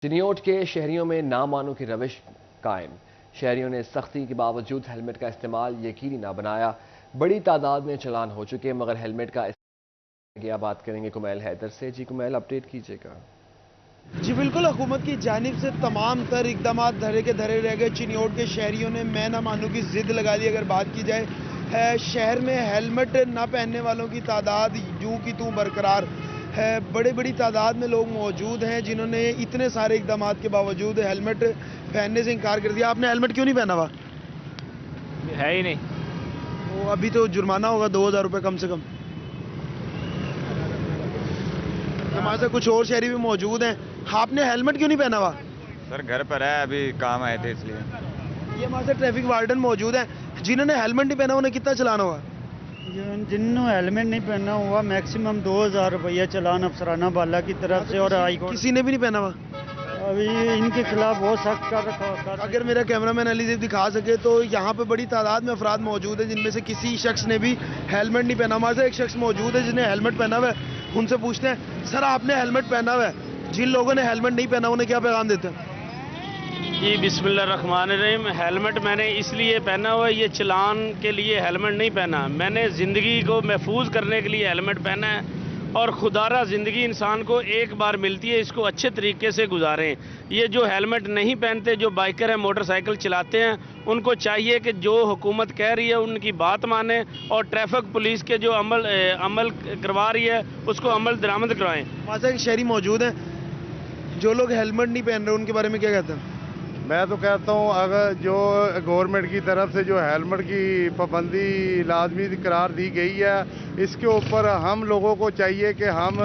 चिन्योट के शहरियों में नामानों की रविश कायम। शहरियों ने सख्ती के बावजूद हेलमेट का इस्तेमाल यकीनी ना बनाया। बड़ी तादाद में चालान हो चुके मगर हेलमेट का इस्तेमाल। बात करेंगे कुमैल हैदर से। जी कुमैल, अपडेट कीजिएगा। जी बिल्कुल, हुकूमत की जानिब से तमाम तर इकदाम धरे के धरे रह गए। चिन्योट के शहरियों ने मैं ना मानू की जिद लगा ली। अगर बात की जाए शहर में हेलमेट ना पहनने वालों की तादाद यूं की तूं बरकरार है। बड़ी तादाद में लोग मौजूद हैं जिन्होंने इतने सारे इकदाम के बावजूद हेलमेट पहनने से इनकार कर दिया। आपने हेलमेट क्यों नहीं पहना हुआ? है ही नहीं। तो अभी तो जुर्माना होगा 2000 रुपये कम से कम। हमारे साथ कुछ और शहरी भी मौजूद हैं। आपने हेलमेट क्यों नहीं पहना हुआ? सर घर पर है, अभी काम आए थे इसलिए। ये हमारे साथ ट्रैफिक वार्डन मौजूद हैं जिन्होंने हेलमेट नहीं पहना। उन्हें कितना चलाना होगा? जिन्होंने हेलमेट नहीं पहना हुआ मैक्सिमम 2000 रुपया चलान अफसराना वाला की तरफ से और हाई कोर्ट। किसी ने भी नहीं पहना हुआ? अभी इनके खिलाफ बहुत सख्त कर रखा। अगर मेरा कैमरामैन अली जी दिखा सके तो यहाँ पे बड़ी तादाद में अफराद मौजूद हैं जिनमें से किसी शख्स ने भी हेलमेट नहीं पहना। हमारे साथ एक शख्स मौजूद है जिसने हेलमेट पहना हुआ है। उनसे पूछते हैं, सर आपने हेलमेट पहना हुआ है, जिन लोगों ने हेलमेट नहीं पहना उन्हें क्या पैगाम देते हैं? जी बिस्मिल्लाहिर्रहमानिर्रहीम। हेलमेट मैंने इसलिए पहना हुआ है, ये चलान के लिए हेलमेट नहीं पहना। मैंने ज़िंदगी को महफूज करने के लिए हेलमेट पहना है और खुदारा ज़िंदगी इंसान को एक बार मिलती है, इसको अच्छे तरीके से गुजारें। ये जो हेलमेट नहीं पहनते, जो बाइकर हैं, मोटरसाइकिल चलाते हैं, उनको चाहिए कि जो हुकूमत कह रही है उनकी बात माने और ट्रैफिक पुलिस के जो अमल करवा रही है उसको अमल दरामद करवाएं। हमारे साथ एक शहरी मौजूद हैं, जो लोग हेलमेट नहीं पहन रहे उनके बारे में क्या कहते हैं? मैं तो कहता हूँ अगर जो गवर्नमेंट की तरफ से जो हेलमेट की पाबंदी लाजमी करार दी गई है, इसके ऊपर हम लोगों को चाहिए कि हम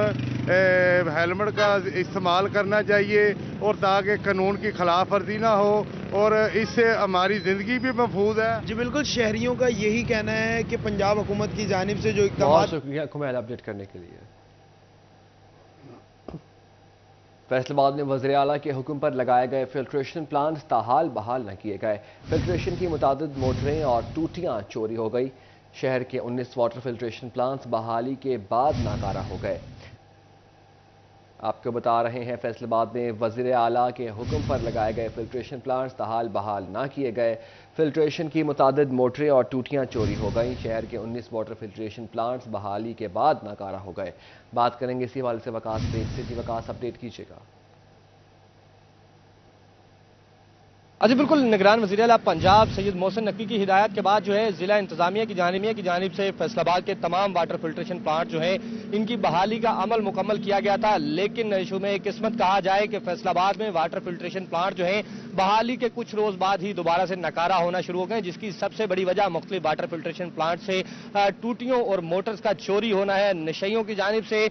हेलमेट का इस्तेमाल करना चाहिए और ताकि कानून की खिलाफ वर्जी ना हो और इससे हमारी ज़िंदगी भी महफूज है। जी बिल्कुल, शहरियों का यही कहना है कि पंजाब हुकूमत की जानिब से जो बहुत इक़दाम। शुक्रिया कुमैल अपडेट करने के लिए। फैसलाबाद में वज़ीर आला के हुक्म पर लगाए गए फिल्ट्रेशन प्लांट ताहाल बहाल न किए गए। फिल्ट्रेशन की मुतादिद मोटरें और टूटियां चोरी हो गई। शहर के 19 वाटर फिल्ट्रेशन प्लांट्स बहाली के बाद नाकारा हो गए। आपको बता रहे हैं, फैसलाबाद में वज़ीर आला के हुक्म पर लगाए गए फिल्ट्रेशन प्लांट्स ताहाल बहाल ना किए गए। फिल्ट्रेशन की मुतादिद मोटरें और टूटियां चोरी हो गई। शहर के 19 वाटर फिल्ट्रेशन प्लांट्स बहाली के बाद नाकारा हो गए। बात करेंगे इसी हवाले से वकास बेग से। जी वकास, अपडेट कीजिएगा। जी बिल्कुल, निगरान वज़ीर आला पंजाब सैयद मोहसिन नकवी की हिदायत के बाद जो है ज़िला इंतजामिया की जानिब से फैसलाबाद के तमाम वाटर फिल्ट्रेशन प्लांट जो है इनकी बहाली का अमल मुकम्मल किया गया था। लेकिन शुमे किस्मत कहा जाए कि फैसलाबाद में वाटर फिल्ट्रेशन प्लांट जो है बहाली के कुछ रोज बाद ही दोबारा से नकारा होना शुरू हो गए, जिसकी सबसे बड़ी वजह मुख्तलिफ वाटर फिल्ट्रेशन प्लांट से टूटियों और मोटर्स का चोरी होना है। नशइयों की जानिब से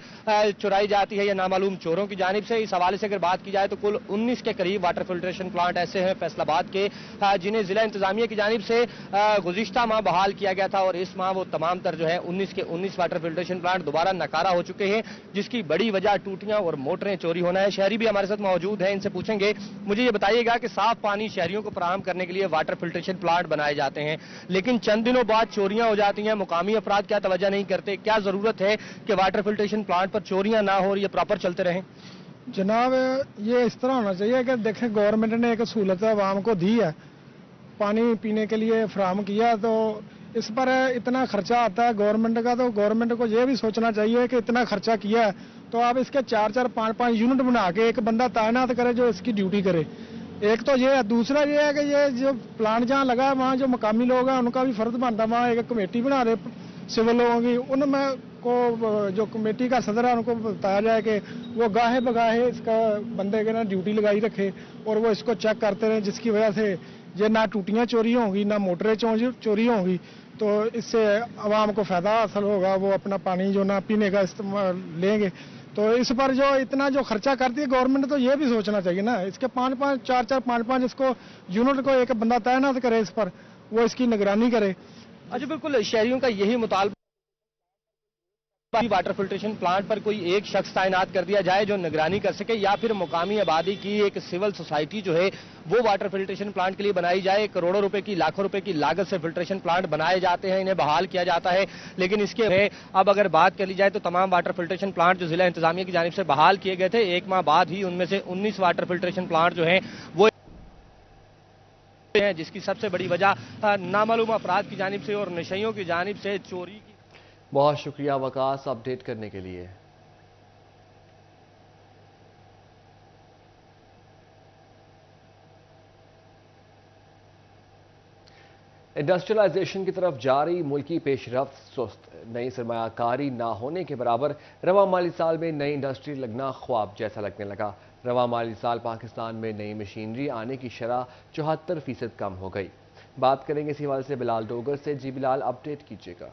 चुराई जाती है या नामालूम चोरों की जानिब से। इस हवाले से अगर बात की जाए तो कुल 19 के करीब वाटर फिल्ट्रेशन प्लांट ऐसे हैं फैसलाबाद के जिन्हें जिला इंतजामिया की जानिब से गुज़िश्ता माह बहाल किया गया था और इस माह वो तमाम तर जो है 19 के 19 वाटर फिल्ट्रेशन प्लांट दोबारा नकारा हो चुके हैं, जिसकी बड़ी वजह टूटियां और मोटरें चोरी होना है। शहरी भी हमारे साथ मौजूद हैं, इनसे पूछेंगे। मुझे ये बताइएगा कि साफ पानी शहरियों को फराहम करने के लिए वाटर फिल्ट्रेशन प्लांट बनाए जाते हैं, लेकिन चंद दिनों बाद चोरियां हो जाती हैं। मुकामी अफराद क्या तवज्जो नहीं करते? क्या जरूरत है कि वाटर फिल्ट्रेशन प्लांट पर चोरियां ना हो और ये प्रॉपर चलते रहें? जनाब, ये इस तरह होना चाहिए कि देखें, गवर्नमेंट ने एक सहूलत आवाम को दी है, पानी पीने के लिए फराहम किया, तो इस पर इतना खर्चा आता है गवर्नमेंट का, तो गवर्नमेंट को ये भी सोचना चाहिए कि इतना खर्चा किया है तो आप इसके 4-4, 5-5 यूनिट बना के एक बंदा तैनात करे जो इसकी ड्यूटी करे। एक तो ये है। दूसरा ये है कि ये जो प्लांट जहाँ लगा है वहाँ जो मकामी लोग हैं उनका भी फर्ज बनता है, वहाँ एक कमेटी बना रहे सिविल लोगों की, उनमें को जो कमेटी का सदर है उनको बताया जाए कि वो गाहे बगाहे इसका बंदे के ना ड्यूटी लगाई रखे और वो इसको चेक करते रहे, जिसकी वजह से ये ना टूटियां चोरी होंगी ना मोटरें चोरी होंगी, तो इससे आवाम को फायदा हासिल होगा। वो अपना पानी जो ना पीने का इस्तेमाल लेंगे। तो इस पर जो इतना जो खर्चा करती है गवर्नमेंट, तो ये भी सोचना चाहिए ना, इसके 5-5, 4-4, 5-5 इसको यूनिट को एक बंदा तैनात करे, इस पर वो इसकी निगरानी करे। अच्छा बिल्कुल, शहरियों का यही मुतालबा वाटर फिल्ट्रेशन प्लांट पर कोई एक शख्स तैनात कर दिया जाए जो निगरानी कर सके, या फिर मुकामी आबादी की एक सिविल सोसाइटी जो है वो वाटर फिल्ट्रेशन प्लांट के लिए बनाई जाए। करोड़ों रुपए की, लाखों रुपए की लागत से फिल्ट्रेशन प्लांट बनाए जाते हैं, इन्हें बहाल किया जाता है। लेकिन इसके अब अगर बात कर ली जाए तो तमाम वाटर फिल्ट्रेशन प्लांट जो जिला इंतजामिया की जानिब से बहाल किए गए थे, 1 माह बाद ही उनमें से 19 वाटर फिल्ट्रेशन प्लांट जो है वो हैं, जिसकी सबसे बड़ी वजह नामालूम अफराद की जानिब से और नशइयों की जानिब से चोरी की। बहुत शुक्रिया वकास अपडेट करने के लिए। इंडस्ट्रियलाइजेशन की तरफ जारी मुल्की पेशरफ्त सुस्त, नई सरमायाकारी ना होने के बराबर। रवा माली साल में नई इंडस्ट्री लगना ख्वाब जैसा लगने लगा। रवा माली साल पाकिस्तान में नई मशीनरी आने की शरह 74% कम हो गई। बात करेंगे इसी हवाले से बिलाल डोगर से। जी बिलाल, अपडेट कीजिएगा।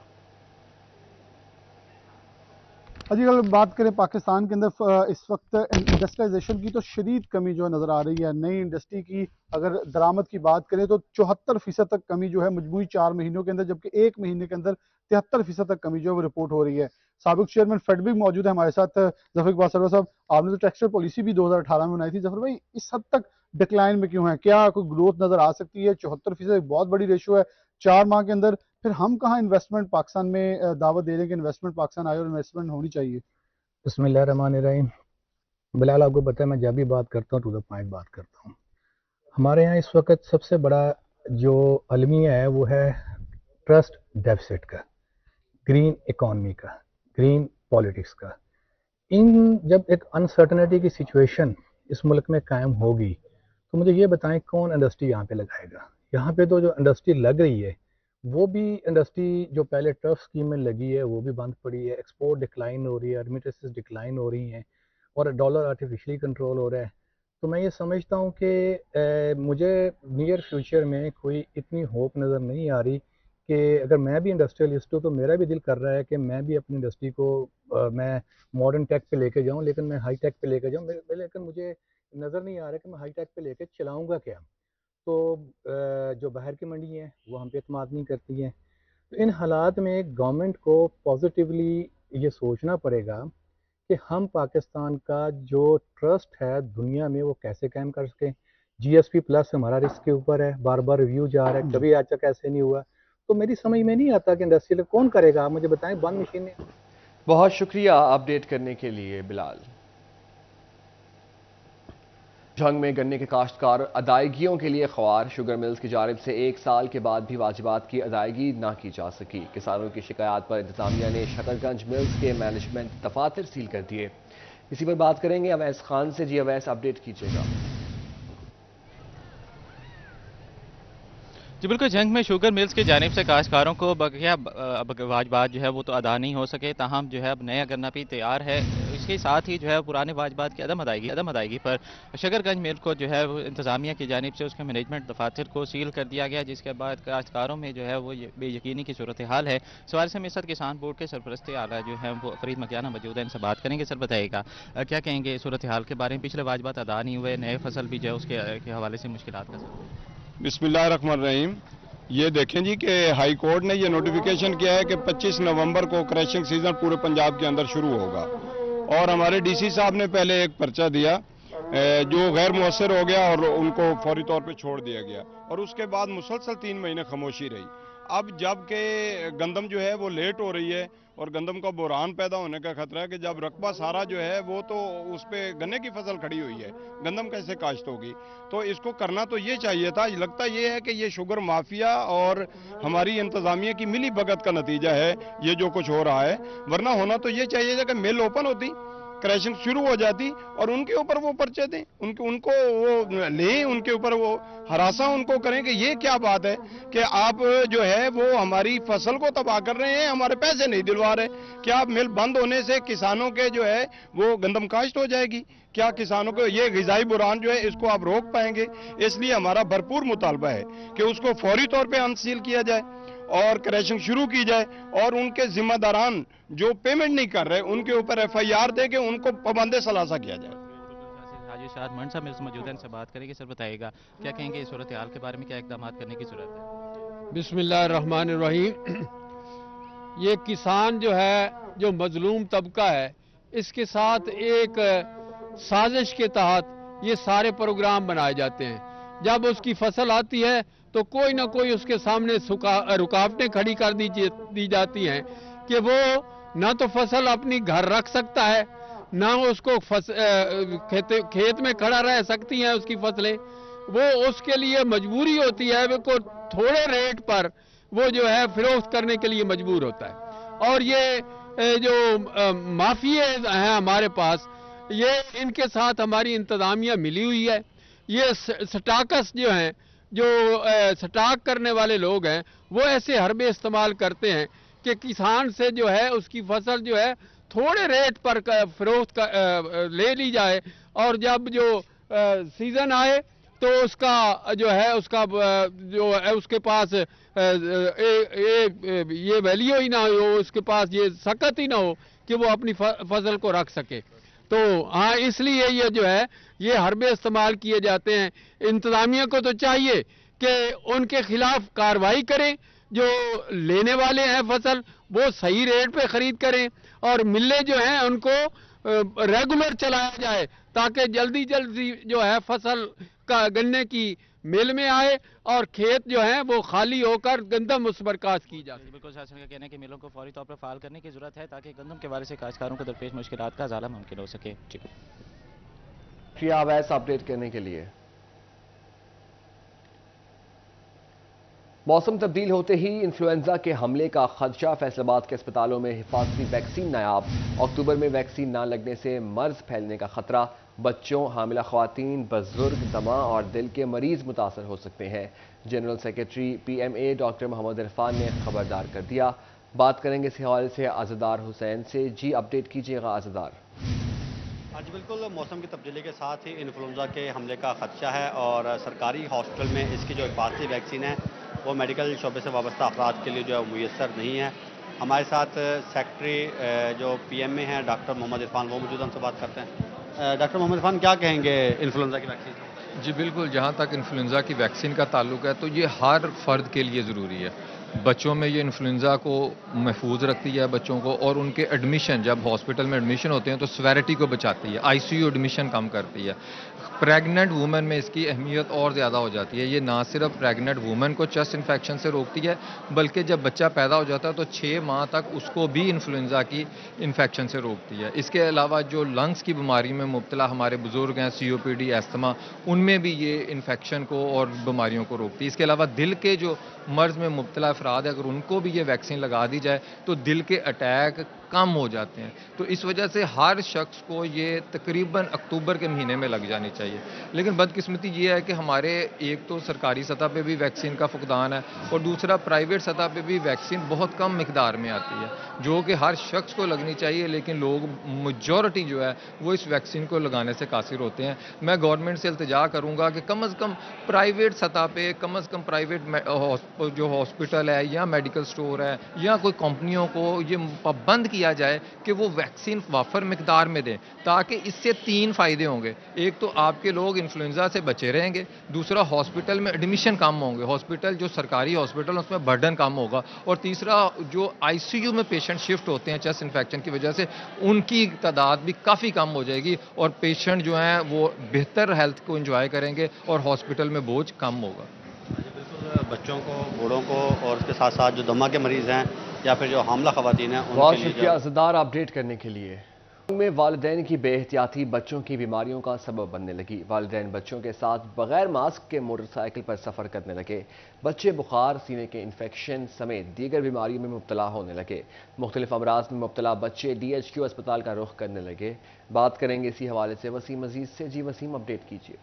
अजी अगर बात करें पाकिस्तान के अंदर इस वक्त इंडस्ट्रियलाइजेशन की तो शदीद कमी जो नज़र आ रही है। नई इंडस्ट्री की अगर दरामद की बात करें तो 74% तक कमी जो है मजमूई 4 महीनों के अंदर, जबकि 1 महीने के अंदर 73% तक कमी जो है वो रिपोर्ट हो रही है। साबिक चेयरमैन फेडबिक मौजूद है हमारे साथ, जफर इकबाल सरवर साहब। आपने तो टेक्सटाइल पॉलिसी भी 2018 में बनाई थी। जफर भाई, इस हद तक डिक्लाइन में क्यों है? क्या कोई ग्रोथ नजर आ सकती है? 74% एक बहुत बड़ी रेशो है 4 माह के अंदर। फिर हम कहाँ इन्वेस्टमेंट पाकिस्तान में दावत दे रहे हैं कि इन्वेस्टमेंट पाकिस्तान आए और इन्वेस्टमेंट होनी चाहिए? बिस्मिल्लाहिर्रहमानिर्रहीम। बिलाल, आपको पता है मैं जब भी बात करता हूँ टू द पॉइंट बात करता हूँ। हमारे यहाँ इस वक्त सबसे बड़ा जो अलमिया है वो है ट्रस्ट डेफिसिट का, ग्रीन इकॉनमी का, ग्रीन पॉलिटिक्स का। इन जब एक अनसर्टनिटी की सिचुएशन इस मुल्क में कायम होगी तो मुझे ये बताएं कौन इंडस्ट्री यहाँ पे लगाएगा? यहाँ पे तो जो इंडस्ट्री लग रही है वो भी इंडस्ट्री जो पहले टर्फ स्कीम में लगी है वो भी बंद पड़ी है। एक्सपोर्ट डिक्लाइन हो रही है, रेमिटेंसेस डिक्लाइन हो रही हैं और डॉलर आर्टिफिशियली कंट्रोल हो रहा है। तो मैं ये समझता हूँ कि मुझे नियर फ्यूचर में कोई इतनी होप नज़र नहीं आ रही कि अगर मैं भी इंडस्ट्रियलिस्ट हूँ तो मेरा भी दिल कर रहा है कि मैं भी अपनी इंडस्ट्री को मैं मॉडर्न टेक पे लेके जाऊँ, लेकिन मैं हाई टेक पे लेके जाऊँ। लेकिन मुझे नज़र नहीं आ रहा कि मैं हाई टेक पे लेके चलाऊँगा क्या। तो जो बाहर की मंडी हैं वो हम पे एतमाद नहीं करती हैं। तो इन हालात में गवर्नमेंट को पॉजिटिवली ये सोचना पड़ेगा कि हम पाकिस्तान का जो ट्रस्ट है दुनिया में वो कैसे कायम कर सकें। जीएसपी प्लस हमारा रिस्क के ऊपर है, बार बार रिव्यू जा रहा है, कभी आज तक ऐसे नहीं हुआ। तो मेरी समझ में नहीं आता कि इंडस्ट्रियल कौन करेगा, आप मुझे बताएं। बंद मशीनें। बहुत शुक्रिया अपडेट करने के लिए बिलाल। जंग में गन्ने के काश्तकार अदायगियों के लिए ख्वार। शुगर मिल्स की जानिब से 1 साल के बाद भी वाजिबात की अदायगी ना की जा सकी। किसानों की शिकायत पर इंतजामिया ने शकरगंज मिल्स के मैनेजमेंट दफातर सील कर दिए। इसी पर बात करेंगे अवैस खान से। जी अवैस, अपडेट कीजिएगा। जी बिल्कुल, जंग में शुगर मिल्स की जानिब से काश्तकारों को बकिया वाजबात जो है वो तो अदा नहीं हो सके, ताहम जो है अब नया गन्ना भी तैयार है। इसके साथ ही जो है पुराने वाजबात की अदम अदायगी पर शकरगंज मिल को जो है वो इंतजामिया की जानिब से उसके मैनेजमेंट दफातर को सील कर दिया गया, जिसके बाद काश्तकारों में जो है वो बेयकीनी की सूरत हाल है। सवाल से मिसर किसान बोर्ड के सरपरस्त आला जो है वो फरीद मकियाना मौजूद है, इनसे बात करेंगे। सर बताइएगा क्या कहेंगे सूरत हाल के बारे में? पिछले वाजबात अदा नहीं हुए, नए फसल भी जो है उसके हवाले से मुश्किलात का सर। बिस्मिल्लाहिर्रहमानिर्रहीम। ये देखें जी कि हाई कोर्ट ने ये नोटिफिकेशन किया है कि 25 नवंबर को क्रशिंग सीजन पूरे पंजाब के अंदर शुरू होगा और हमारे डीसी साहब ने पहले एक पर्चा दिया जो गैर मुअस्सर हो गया और उनको फौरी तौर पे छोड़ दिया गया और उसके बाद मुसलसल 3 महीने खामोशी रही। अब जब के गंदम जो है वो लेट हो रही है और गंदम का बुरान पैदा होने का खतरा है कि जब रकबा सारा जो है वो तो उस पे गन्ने की फसल खड़ी हुई है, गंदम कैसे काश्त होगी? तो इसको करना तो ये चाहिए था। लगता ये है कि ये शुगर माफिया और हमारी इंतजामिया की मिली भगत का नतीजा है ये जो कुछ हो रहा है, वरना होना तो ये चाहिए था कि मिल ओपन होती, क्रैशिंग शुरू हो जाती और उनके ऊपर वो पर्चे दें, उनको वो लें, उनके ऊपर वो हरासा उनको करें कि ये क्या बात है कि आप जो है वो हमारी फसल को तबाह कर रहे हैं, हमारे पैसे नहीं दिलवा रहे। क्या आप मिल बंद होने से किसानों के जो है वो गंदम काश्त हो जाएगी? क्या किसानों को ये ग़िज़ाई बुरान जो है इसको आप रोक पाएंगे? इसलिए हमारा भरपूर मुतालबा है कि उसको फौरी तौर पर अनसील किया जाए और क्रैशिंग शुरू की जाए और उनके जिम्मेदारान जो पेमेंट नहीं कर रहे उनके ऊपर FIR दे के उनको पाबंद सलासा किया जाए। मंड साहब मेरे मौजूद हैं, इनसे बात करेंगे। सर बताइएगा क्या कहेंगे इस सूरत हाल के बारे में, क्या इकदाम करने की जरूरत है? बिस्मिल्लाहिर्रहमानिर्रहीम। ये किसान जो है, जो मजलूम तबका है, इसके साथ एक साजिश के तहत ये सारे प्रोग्राम बनाए जाते हैं। जब उसकी फसल आती है तो कोई ना कोई उसके सामने रुकावटें खड़ी कर दी जाती हैं कि वो ना तो फसल अपनी घर रख सकता है, ना उसको खेत में खड़ा रह सकती हैं उसकी फसलें। वो उसके लिए मजबूरी होती है, वो को थोड़े रेट पर वो जो है फरोख्त करने के लिए मजबूर होता है। और ये जो माफिया हैं हमारे पास, ये इनके साथ हमारी इंतजामिया मिली हुई है। ये स्टाकस जो हैं, जो स्टाक करने वाले लोग हैं, वो ऐसे हरबे इस्तेमाल करते हैं कि किसान से जो है उसकी फसल जो है थोड़े रेट पर फरोख्त ले ली जाए, और जब जो सीजन आए तो उसका जो है उसका जो है उसके पास ये वैल्यू ही ना हो, उसके पास ये सकत ही ना हो कि वो अपनी फसल को रख सके। तो हाँ, इसलिए ये जो है ये हरबे इस्तेमाल किए जाते हैं। इंतजामिया को तो चाहिए कि उनके खिलाफ कार्रवाई करें, जो लेने वाले हैं फसल वो सही रेट पे खरीद करें, और मिलें जो हैं उनको रेगुलर चलाया जाए ताकि जल्दी जल्दी जो है फसल का गन्ने की मिल में आए और खेत जो है वो खाली होकर गंदम उस पर काश्त की जाए। बिल्कुल शासन का कहना है कि मिलों को फौरी तौर पर फाल करने की जरूरत है ताकि गंदम के बारे से काश्तकारों को दरपेश मुश्किलात का ज़ाला मुमकिन हो सके। शुक्रिया अवैस अपडेट करने के लिए। मौसम तब्दील होते ही इन्फ्लुएंजा के हमले का खदशा, फैसलाबाद के अस्पतालों में हिफाजती वैक्सीन नायाब, अक्टूबर में वैक्सीन ना लगने से मर्ज फैलने का खतरा, बच्चों, हामिला ख्वातीन, बुजुर्ग, दमा और दिल के मरीज मुतासर हो सकते हैं। General secretary PMA doctor Mohammad Irfan ने खबरदार कर दिया। बात करेंगे इस हवाले से आज़ादार हुसैन से। जी अपडेट कीजिएगा आज़ादार। आज बिल्कुल मौसम की तब्दीली के साथ ही इन्फ्लुएंजा के हमले का खदशा है और सरकारी हॉस्पिटल में इसकी जो हिफाजती वैक्सीन है वो मेडिकल शोबे से वाबस्ता अफराद के लिए जो है मुयस्सर नहीं है। हमारे साथ सेक्रेटरी जो PMA हैं डॉक्टर मोहम्मद इरफान, वो मौजूद, हमसे बात करते हैं। डॉक्टर मोहम्मद इरफान, क्या कहेंगे इन्फ्लुएंजा की वैक्सीन? जी बिल्कुल, जहाँ तक इन्फ्लुएंजा की वैक्सीन का ताल्लुक है तो ये हर फर्द के लिए ज़रूरी है। बच्चों में ये इन्फ्लुएंजा को महफूज रखती है बच्चों को, और उनके एडमिशन, जब हॉस्पिटल में एडमिशन होते हैं तो स्वेरिटी को बचाती है, ICU एडमिशन कम करती है। प्रेग्नेंट वुमेन में इसकी अहमियत और ज़्यादा हो जाती है। ये ना सिर्फ प्रेग्नेंट वुमेन को चेस्ट इन्फेक्शन से रोकती है, बल्कि जब बच्चा पैदा हो जाता है तो 6 माह तक उसको भी इन्फ्लुएंजा की इन्फेक्शन से रोकती है। इसके अलावा जो लंग्स की बीमारी में मुब्तला हमारे बुजुर्ग हैं, COPD, एस्थमा, उनमें भी ये इन्फेक्शन को और बीमारियों को रोकती है। इसके अलावा दिल के जो मर्ज में मुब्तला अफराद है, अगर उनको भी ये वैक्सीन लगा दी जाए तो दिल के अटैक कम हो जाते हैं। तो इस वजह से हर शख्स को ये तकरीबन अक्टूबर के महीने में लग जानी चाहिए। लेकिन बदकिस्मती ये है कि हमारे एक तो सरकारी सतह पे भी वैक्सीन का फुकदान है, और दूसरा प्राइवेट सतह पे भी वैक्सीन बहुत कम मिकदार में आती है जो कि हर शख्स को लगनी चाहिए, लेकिन लोग मेजॉरिटी जो है वो इस वैक्सीन को लगाने से कासिर होते हैं। मैं गवर्नमेंट से इल्तिजा करूँगा कि कम अज़ कम प्राइवेट सतह पे, कम अज़ कम प्राइवेट जो हॉस्पिटल है या मेडिकल स्टोर है या कोई कंपनियों को ये पाबंद किया जाए कि वो वैक्सीन वाफर मिकदार में दें, ताकि इससे 3 फ़ायदे होंगे। एक तो आपके लोग इन्फ्लुएंजा से बचे रहेंगे, दूसरा हॉस्पिटल में एडमिशन कम होंगे, हॉस्पिटल जो सरकारी हॉस्पिटल उसमें बर्डन कम होगा, और तीसरा जो ICU में पेशेंट शिफ्ट होते हैं चेस्ट इन्फेक्शन की वजह से, उनकी तादाद भी काफ़ी कम हो जाएगी और पेशेंट जो हैं वो बेहतर हेल्थ को एंजॉय करेंगे और हॉस्पिटल में बोझ कम होगा। बच्चों को, बूढ़ों को और उसके साथ साथ जो दमा के मरीज हैं या फिर जो हामला खवातीन हैं, बहुत शुक्रिया आज़ादार अपडेट करने के लिए। में वालिदैन की बेहतियाती बच्चों की बीमारियों का सबब बनने लगी। वालिदैन बच्चों के साथ बगैर मास्क के मोटरसाइकिल पर सफ़र करने लगे। बच्चे बुखार, सीने के इन्फेक्शन समेत दीगर बीमारियों में मुब्तला होने लगे। मुख्तलिफ अमराज में मुब्तला बच्चे DHQ अस्पताल का रुख करने लगे। बात करेंगे इसी हवाले से वसीम अजीज से। जी वसीम अपडेट कीजिए।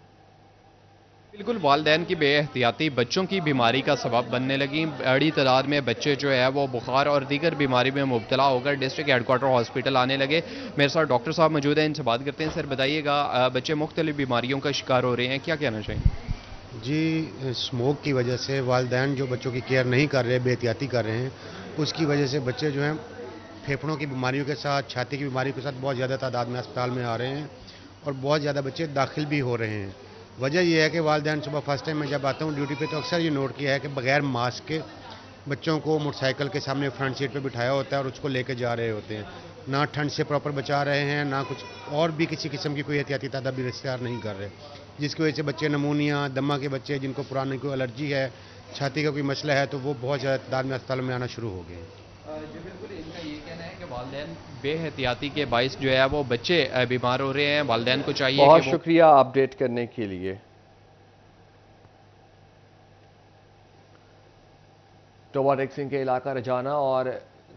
बिल्कुल, वालिदैन की बेहतियाती बच्चों की बीमारी का सबब बनने लगी। बड़ी तादाद में बच्चे जो है वो बुखार और दीगर बीमारी में मुब्तला होकर डिस्ट्रिक्ट हेडक्वार्टर हॉस्पिटल आने लगे। मेरे साथ डॉक्टर साहब मौजूद हैं, इनसे बात करते हैं। सर बताइएगा, बच्चे मुख्तलिफ बीमारियों का शिकार हो रहे हैं, क्या कहना चाहिए? जी, स्मोक की वजह से वालिदैन जो बच्चों की केयर नहीं कर रहे, बेहतियाती कर रहे हैं, उसकी वजह से बच्चे जो हैं फेफड़ों की बीमारियों के साथ, छाती की बीमारी के साथ बहुत ज़्यादा तादाद में अस्पताल में आ रहे हैं और बहुत ज़्यादा बच्चे दाखिल भी हो रहे हैं। वजह यह है कि वालिदैन सुबह फर्स्ट टाइम मैं जब आता हूँ ड्यूटी पे तो अक्सर ये नोट किया है कि बगैर मास्क के बच्चों को मोटरसाइकिल के सामने फ्रंट सीट पे बिठाया होता है और उसको लेके जा रहे होते हैं। ना ठंड से प्रॉपर बचा रहे हैं, ना कुछ और भी किसी किस्म की कोई एहतियाती तदाबीर इख्तियार नहीं कर रहे, जिसकी वजह से बच्चे नमूनिया, दमा के बच्चे जिनको पुराने कोई एलर्जी है, छाती का कोई मसला है, तो वो बहुत ज़्यादा तादाद में अस्पताल में आना शुरू हो गए। जी बिल्कुल, इनका ये कहना है कि वालिदैन बेहतियाती के बाइस जो है वो बच्चे बीमार हो रहे हैं। वालिदैन को चाहिए बहुत कि शुक्रिया अपडेट करने के लिए। टोबा टेक्सिंग के इलाका रजाना और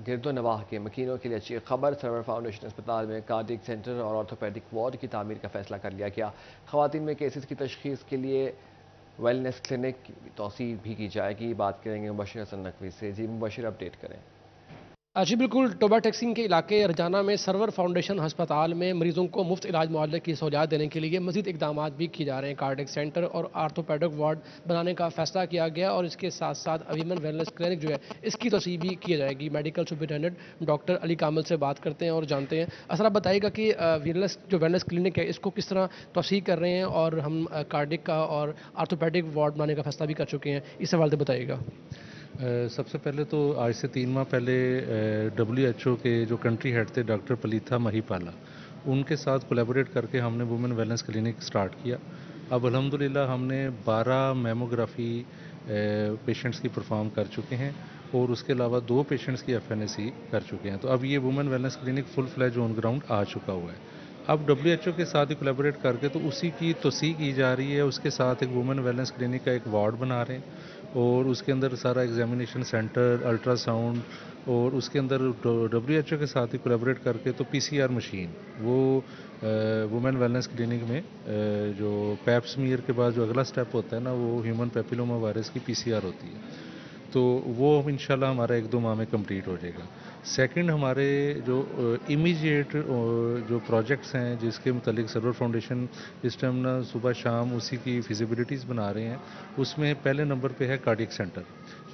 गिरदो नवाह के मकीनों के लिए अच्छी खबर। सरवर फाउंडेशन अस्पताल में कार्डियक सेंटर और ऑर्थोपेडिक वार्ड की तामीर का फैसला कर लिया गया। खवातीन में केसेस की तशखीस के लिए वेलनेस क्लिनिक की तौसील भी की जाएगी। बात करेंगे मुबशिर हसन नकवी से। जी मुबशिर, अपडेट करें। जी बिल्कुल, टोबा टेक्सिंग के इलाके रजाना में सरवर फाउंडेशन अस्पताल में मरीजों को मुफ्त इलाज मुआवजे की सहूलियात देने के लिए मजीद इकदाम भी किए जा रहे हैं। कार्डियक सेंटर और आर्थोपेडिक वार्ड बनाने का फैसला किया गया और इसके साथ साथ वीमेन वेलनेस क्लिनिक जो है इसकी तौसीह भी की जाएगी। मेडिकल सुपरिटेंडेंट डॉक्टर अली कामिल से बात करते हैं और जानते हैं। असर आप बताइएगा कि वेलनेस क्लिनिक है इसको किस तरह तौसीह कर रहे हैं, और हम कार्डियक का और आर्थोपेडिक वार्ड बनाने का फैसला भी कर चुके हैं, इस हवाले से बताइएगा। सबसे पहले तो आज से 3 माह पहले WHO के जो कंट्री हेड थे डॉक्टर पलीथा महिपाला, उनके साथ कोलैबोरेट करके हमने वुमेन वेलनेस क्लिनिक स्टार्ट किया। अब अल्हम्दुलिल्लाह हमने 12 मैमोग्राफी पेशेंट्स की परफॉर्म कर चुके हैं और उसके अलावा 2 पेशेंट्स की FNAC कर चुके हैं। तो अब ये women wellness clinic full fledged on ground आ चुका हुआ है। अब WHO के साथ ही कोलैबोरेट करके तो उसी की तौसीह की जा रही है। उसके साथ एक वुमेन वेलनेस क्लिनिक का एक वार्ड बना रहे हैं और उसके अंदर सारा एग्जामिनेशन सेंटर, अल्ट्रासाउंड, और उसके अंदर WHO के साथ ही कोलैबोरेट करके तो PCR मशीन वो वुमेन वेलनेस क्लिनिक में जो पैप स्मीयर के बाद जो अगला स्टेप होता है ना, वो ह्यूमन पेपिलोमा वायरस की PCR होती है, तो वो इंशाल्लाह हमारा 1-2 माह में कंप्लीट हो जाएगा। सेकंड, हमारे जो इमीडिएट जो प्रोजेक्ट्स हैं जिसके मुतालिक सरवर फाउंडेशन इस टाइम ना सुबह शाम उसी की फिजिबिलिटीज़ बना रहे हैं, उसमें पहले नंबर पे है कार्डियक सेंटर।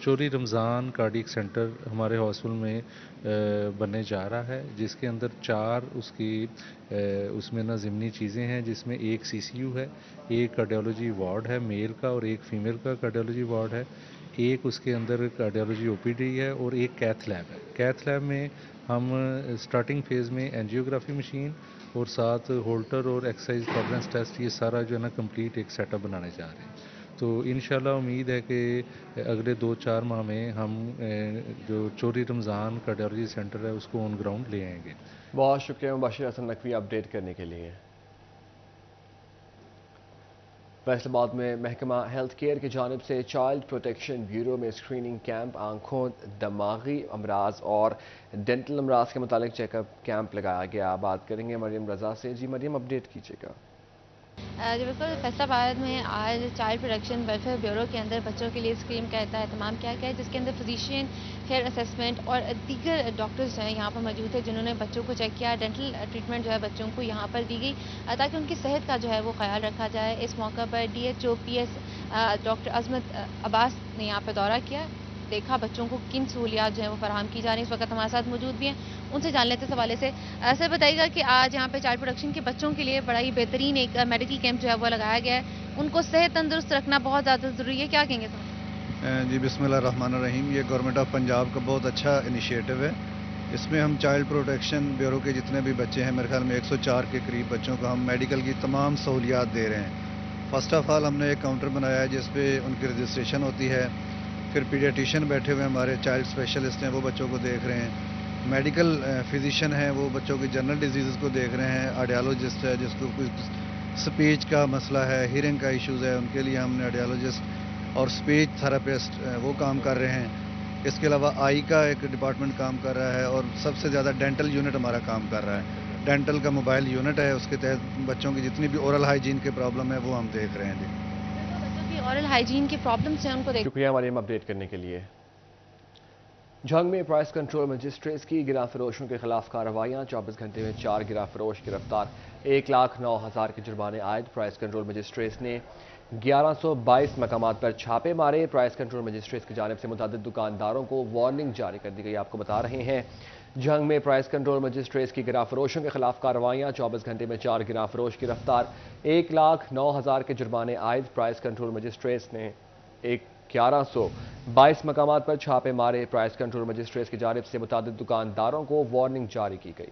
चोरी रमज़ान कार्डियक सेंटर हमारे हॉस्पिटल में बनने जा रहा है, जिसके अंदर 4 उसमें ना ज़िमनी चीज़ें हैं, जिसमें एक CCU है, एक कार्डियोलॉजी वार्ड है मेल का और एक फीमेल का कार्डियोलॉजी वार्ड है, एक उसके अंदर कार्डियोलॉजी OPD है और एक कैथ लैब है। कैथ लैब में हम स्टार्टिंग फेज़ में एंजियोग्राफी मशीन और साथ होल्टर और एक्सरसाइज टॉलरेंस टेस्ट, ये सारा जो है ना कंप्लीट एक सेटअप बनाने जा रहे हैं। तो इंशाल्लाह उम्मीद है कि अगले 2-4 माह में हम जो चोरी रमज़ान कार्डियोलॉजी सेंटर है उसको ऑन ग्राउंड ले आएंगे। बहुत शुक्रिया मुबशिर हसन नकवी अपडेट करने के लिए। फैसलाबाद में महकमा हेल्थ केयर की जानिब से चाइल्ड प्रोटेक्शन ब्यूरो में स्क्रीनिंग कैंप, आंखों, दिमागी अमराज और डेंटल अमराज के मुतालिक चेकअप कैंप लगाया गया। बात करेंगे मरियम रजा से। जी मरियम, अपडेट कीजिएगा। जी बिल्कुल, फैसलाबाद में आज चाइल्ड प्रोटेक्शन वेलफेयर ब्यूरो के अंदर बच्चों के लिए स्कीम का एहतमाम किया गया है, जिसके अंदर फिजिशियन, हेयर असेसमेंट और दीगर डॉक्टर्स जो हैं यहाँ पर मौजूद थे, जिन्होंने बच्चों को चेक किया। डेंटल ट्रीटमेंट जो है बच्चों को यहाँ पर दी गई ताकि उनकी सेहत का जो है वो ख्याल रखा जाए। इस मौका पर DHO PS डॉक्टर अजमत अब्बास ने यहाँ पर दौरा किया, देखा बच्चों को किन सहूलियात जो है वो फराहम की जा रही हैं। इस वक्त हमारे साथ मौजूद भी हैं, उनसे जान लेते इस हवाले से। सर बताइएगा कि आज यहाँ पे चाइल्ड प्रोटेक्शन के बच्चों के लिए बड़ा ही बेहतरीन एक मेडिकल कैंप जो है वो लगाया गया है। उनको सेहत तंदुरुस्त रखना बहुत ज़्यादा ज़रूरी है, क्या कहेंगे सर? जी बिस्मिल्लाहिर्रहमानिर्रहीम, ये गवर्नमेंट ऑफ पंजाब का बहुत अच्छा इनिशिएटिव है। इसमें हम चाइल्ड प्रोटेक्शन ब्यूरो के जितने भी बच्चे हैं, मेरे ख्याल में 104 के करीब बच्चों को हम मेडिकल की तमाम सहूलियात दे रहे हैं। फ़र्स्ट ऑफ ऑल हमने एक काउंटर बनाया है जिस पे उनकी रजिस्ट्रेशन होती है, फिर पीडियाट्रिशियन बैठे हुए हमारे चाइल्ड स्पेशलिस्ट हैं, वो बच्चों को देख रहे हैं, मेडिकल फिजिशियन हैं, वो बच्चों की जनरल डिजीज़ को देख रहे हैं, आर्डियोलॉजिस्ट है जिसको कोई स्पीच का मसला है, हियरिंग का इश्यूज़ है, उनके लिए हमने आर्डियोलॉजिस्ट और स्पीच थेरेपिस्ट वो काम कर रहे हैं। इसके अलावा आई का एक डिपार्टमेंट काम कर रहा है और सबसे ज़्यादा डेंटल यूनिट हमारा काम कर रहा है। डेंटल का मोबाइल यूनिट है, उसके तहत बच्चों की जितनी भी ओरल हाइजीन के प्रॉब्लम है वो हम देख रहे हैं। जी, ऑरल हाइजीन की प्रॉब्लम्स हैं उनको शुक्रिया मरियम अपडेट करने के लिए। झंग में प्राइस कंट्रोल मजिस्ट्रेट्स की गिरा फरोशों के खिलाफ कार्रवाइयाँ, 24 घंटे में 4 गिरा फरोश गिरफ्तार, 1,09,000 के जुर्माने आयद। प्राइस कंट्रोल मजिस्ट्रेट्स ने 1122 मकामात पर छापे मारे। प्राइस कंट्रोल मजिस्ट्रेट्स की जानिब से मुतअद्दिद दुकानदारों को वार्निंग जारी कर दी गई। आपको बता रहे हैं झंग में प्राइस कंट्रोल मजिस्ट्रेट्स की गिरा फरोशों के खिलाफ कार्रवाइयाँ, 24 घंटे में 4 गिरा फरोश गिरफ्तार, 1,09,000 के जुर्माने आयद। प्राइस कंट्रोल मजिस्ट्रेट्स ने एक 1122 मकामात पर छापे मारे। प्राइस कंट्रोल मजिस्ट्रेट्स की जानिब से मुतादिद दुकानदारों को वार्निंग जारी की गई।